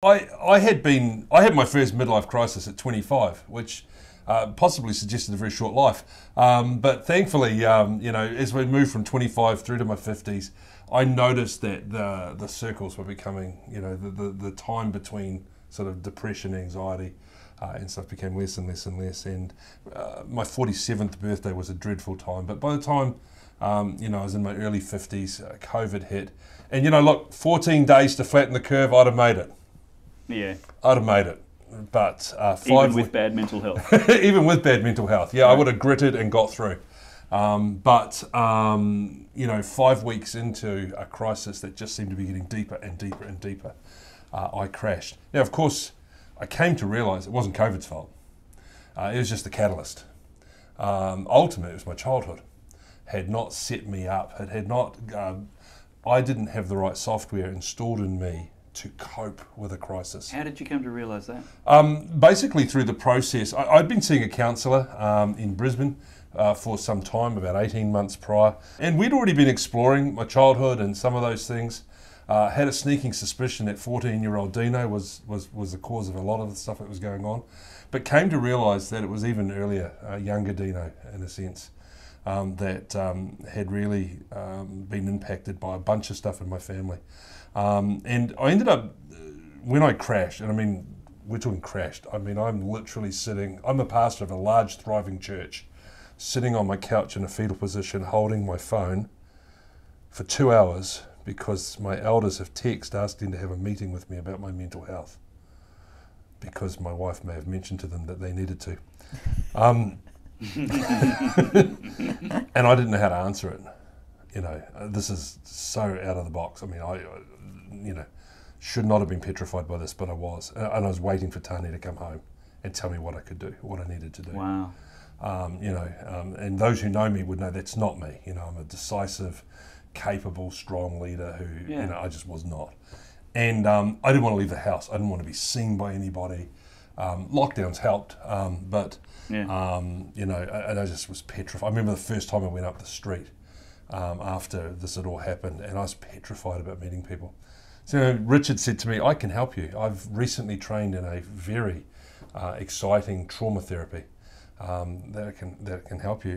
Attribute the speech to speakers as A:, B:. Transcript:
A: I had my first midlife crisis at 25, which possibly suggested a very short life. But thankfully, as we moved from 25 through to my 50s, I noticed that the circles were becoming, the time between sort of depression, anxiety, and stuff became less and less and less. And my 47th birthday was a dreadful time. But by the time, I was in my early 50s, COVID hit. And, look, 14 days to flatten the curve, I'd have made it.
B: Yeah.
A: I'd have made it. But
B: even with bad mental health.
A: Even with bad mental health, yeah, right. I would have gritted and got through. But 5 weeks into a crisis that just seemed to be getting deeper and deeper and deeper, I crashed. Now, of course, I came to realise it wasn't COVID's fault. It was just the catalyst. Ultimately, it was my childhood. Had not set me up. It had not. I didn't have the right software installed in me to cope with a crisis.
B: How did you come to realise that?
A: Basically through the process. I'd been seeing a counsellor in Brisbane for some time, about 18 months prior, and we'd already been exploring my childhood and some of those things. Had a sneaking suspicion that 14-year-old Dino was the cause of a lot of the stuff that was going on, but came to realise that it was even earlier, younger Dino in a sense, that had really been impacted by a bunch of stuff in my family. And I ended up, when I crashed, and I mean, we're talking crashed, I mean, I'm literally sitting, I'm a pastor of a large thriving church, sitting on my couch in a fetal position, holding my phone for 2 hours because my elders have texted asking to have a meeting with me about my mental health because my wife may have mentioned to them that they needed to. And I didn't know how to answer it. This is so out of the box. I mean, I should not have been petrified by this, but I was. And I was waiting for Tania to come home and tell me what I could do, what I needed to do.
B: Wow.
A: And those who know me would know that's not me. I'm a decisive, capable, strong leader who, I just was not. And I didn't want to leave the house. I didn't want to be seen by anybody. Lockdowns helped, but, and I just was petrified. I remember the first time I went up the street after this had all happened, and I was petrified about meeting people. So Richard said to me, I can help you. I've recently trained in a very exciting trauma therapy that can help you.